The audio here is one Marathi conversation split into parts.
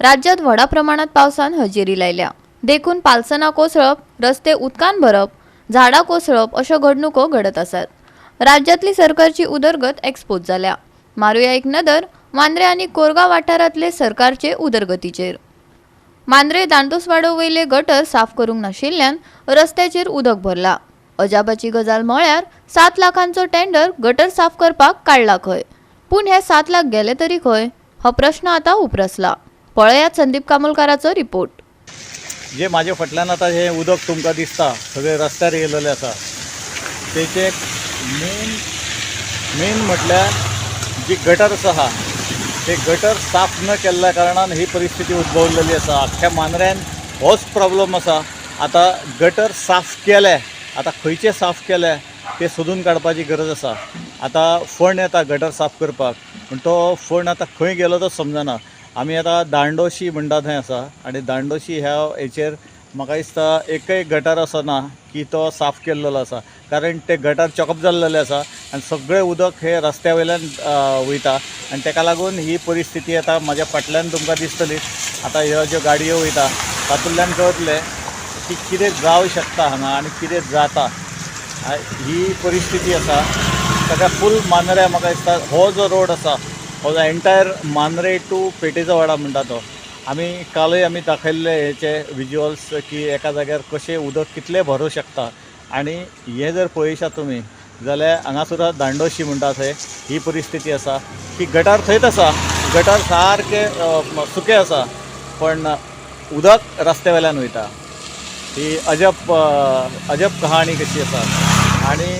राज्यात व्हडा प्रमाणात पावसान हजेरी लायल्या। देखून पालसना कोसळप, रस्ते उदकान भरप, झाडां कोसळप अशो घडणुको घडत आसात। राज्यातली सरकारची उदरगत एक्सपोज जाल्या। मारूया एक नदर मांद्रे आनी कोरगांव वाठारांतले सरकारचे उदरगतीचेर। मांद्रे दांडोसवाडो वयले गटर साफ करूंक नाशिल्ल्यान रस्त्याचेर उदक भरला। अजापाची गजाल म्हळ्यार 7 लाखांचो टेंडर गटर साफ करपाक काडला खंय, पूण हे 7 लाख गेले तरी खंय हो प्रश्न आता उपरासला। पळयात संदीप कामोलकाराचो रिपोर्ट। जे माझ्या फाटल्यान आता हे उदक तुमकां दिसता सगळे रस्त्यार येयलेले आसा, तेचे मेन म्हटल्यार जी गटर्स आहा ते गटर साफ न केल्ल्या कारणान ही परिस्थिती उद्भवलेली आसा। अख्ख्या मांद्र्यान होच प्रॉब्लेम आसा। आता गटर साफ केले, आता खंयचे साफ केले ते सोदून काडपाची गरज आसा। आता फंड येता गटर साफ करपाक, पूण तो फंड आता खंय गेलो तो समजना। आमी आता दांडोशी म्हणटा थंय आसा आनी दांडोशी ह्या हेचेर म्हाका दिसता एकय गटर असो ना की तो साफ केल्लो आसा, कारण ते गटर चॉकअप जाल्लेले आसा आनी सगळें उदक हे रस्त्या वयल्यान वयता आनी ताका लागून ही परिस्थिती आता म्हाज्या फाटल्यान तुमकां दिसतली। आता ह्यो ज्यो गाडयो वयता तातूंतल्यान कळटलें की कितें जावं शकता हांगा आनी कितें जाता। ही परिस्थिती आसा सगळ्या फूल मांद्र्या। म्हाका दिसता हो जो रोड आसा हो एंटायर मांद्रे टू पेटेचो वाडा म्हणटा तो, आमी कालय आमी दाखयल्ले हेचे विज्युअल्स की एका जाग्यार कशें उदक कितलें भरूं शकता। आनी हे जर पळयशात तुमी जाल्यार हांगासर दांडोशी म्हणटा थंय ही परिस्थिती आसा की गटार थंयच आसा, गटार सारके सुके आसा, पण उदक रस्त्या वयल्यान वयता। ही अजब कहाणी कशी आसा। आनी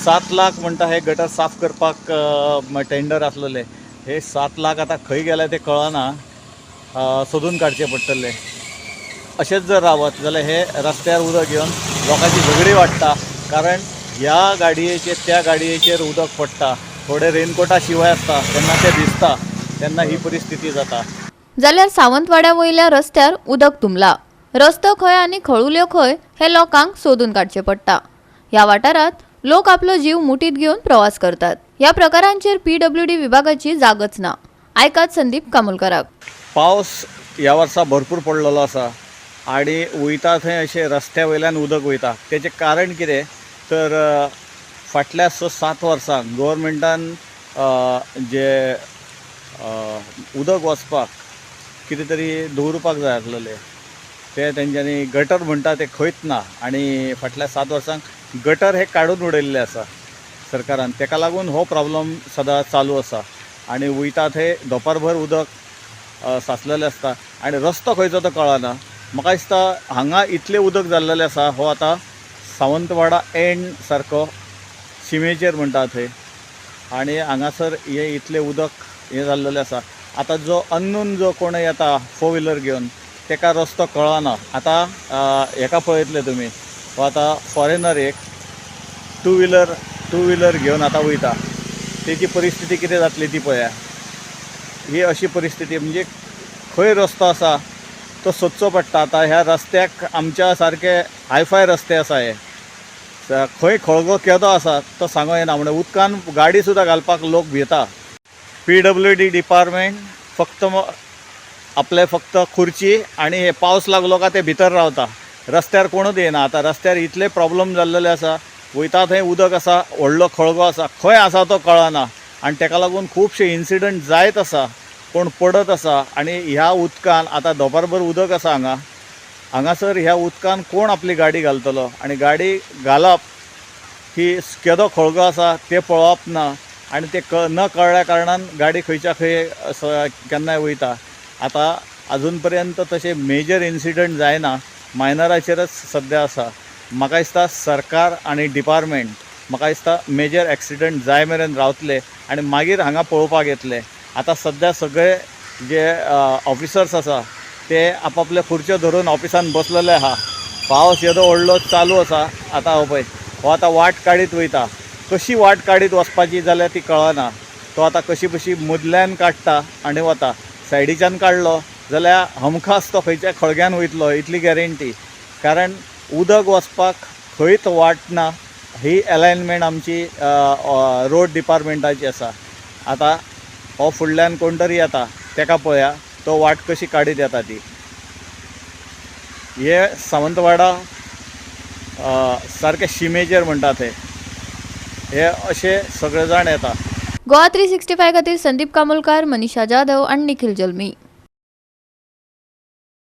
7 लाख म्हणटा हे गटर साफ करपाक टेंडर आसलेले, हे 7 लाख आता खंय गेले ते कळना, सोदून काडचे पडटले। अशेंच जर रावत जाल्यार हे रस्त्यार उदक येवन लोकांची झगडी वाडटा, कारण ह्या गाडयेचेर त्या गाडयेचेर उदक पडटा, थोडे रेनकोटा शिवाय आसता तेन्ना ते भिजता, तेन्ना ही परिस्थिती जाता। जाल्यार सावंतवाड्या वयल्या रस्त्यार उदक तुंबला। रस्तो खंय आनी खळुल्यो खंय हे लोकांक सोदून काडचे पडटा। ह्या वाठारांत लोक आपलो जीव मुठीत घेवन प्रवास करतात। ह्या प्रकारांचेर PWD विभागाची जागच ना। आयकात संदीप कामोलकाराक। पावस ह्या वर्सा भरपूर पडलेलो आसा आनी वयता थंय अशें रस्त्या वयल्यान उदक वयता। तेजें कारण कितें तर फाटल्या 6-7 वर्सांक गव्हर्मेंटान जे उदक वचपाक कितें तरी दवरपाक जाय आसलेलें ते तेंच्यांनी गटर म्हणटा ते खंयच ना, आनी फाटल्या 7 वर्सांक गटर हे काडून उडयल्ले आसा सरकारान। तेका लागून हो प्रॉब्लेम सदां चालू आसा आनी वयता थंय दोपारभर उदक साचलेलें आसता आनी रस्तो खंयचो तो कळना। म्हाका दिसता हांगा इतलें उदक जाल्लेलें आसा, हो आतां सावंतवाडा एंड सारको शिमेचेर म्हणटा थंय, आनी हांगासर हे इतलें उदक हें जाल्लेलें आसा। आतां जो अननोन जो कोण येता 4 व्हिलर घेवन तेका रस्तो कळना। आतां हेका पळयतले तुमी, हो आतां फॉरेनर एक 2 व्हिलर घेवन आतां वयता, तेची परिस्थिती कितें जातली ती पळया। ही अशी परिस्थिती म्हणजे खंय रस्तो आसा तो सोदचो पडटा। आतां ह्या रस्त्याक आमच्या सारके हायफाय रस्ते आसा हे, खंय खळगो केदो आसा तो सांगो येना, म्हणजे उदकान गाडी सुद्दां घालपाक लोक भिता। PWD डिपार्टमेंट फक्त खुर्ची आनी हे पावस लागलो काय ते भितर रावता, रस्त्यार कोणूच येना। आतां रस्त्यार इतले प्रॉब्लेम जाल्लेले आसा, वयता थंय उदक आसा, व्हडलो खळगो आसा, खंय आसा तो कळना आनी तेका लागून खुबशे इन्सिडंट जायत आसा, कोण पडत आसा। आनी ह्या उदकान आतां दोपारभर उदक आसा हांगासर ह्या उदकान कोण आपली गाडी घालतलो, आनी गाडी घालप ही केदो खळगो आसा ते पळोवप ना आनी ते न कळ्ळ्या कारणान गाडी खंयच्या खंय केन्नाय वयता। आतां अजून पर्यंत तशें मेजर इन्सिडंट जायना, मायनराचेरच सद्या आसा। म्हाका दिसता सरकार आनी डिपार्टमेंट म्हाका दिसता मेजर एक्सिडंट जाय मेरेन रावतले आनी मागीर हांगा पळोवपाक येतले। आतां सद्या सगळे जे ऑफिसर्स आसा ते आपापले खुर्च्यो धरून ऑफिसान बसलेले आहा। पावस येदो व्हडलो चालू आसा, आतां हो पळय हो आतां वाट काडीत वयता, कशी वाट काडीत वचपाची जाल्यार ती कळना। तो आतां कशी मदल्यान काडटा आनी वता, सायडीच्यान काडलो जाल्यार हमखास तो खंयच्या खळग्यान वयतलो इतली गॅरेंटी, कारण उदक वचपाक खंयच वाट ना। ही अलायनमेंट आमची रोड डिपार्टमेंटाची आसा। आतां हो फुडल्यान कोण तरी येता तेका पळया, तो वाट कशी काडीत येता ती. हे सावंतवाडा सारके शिमेचेर म्हणटात हे अशे सगळे जाण येता. गोवा 365 खातीर संदीप कामोलकार, मनीषा जाधव आणि निखिल जल्मी.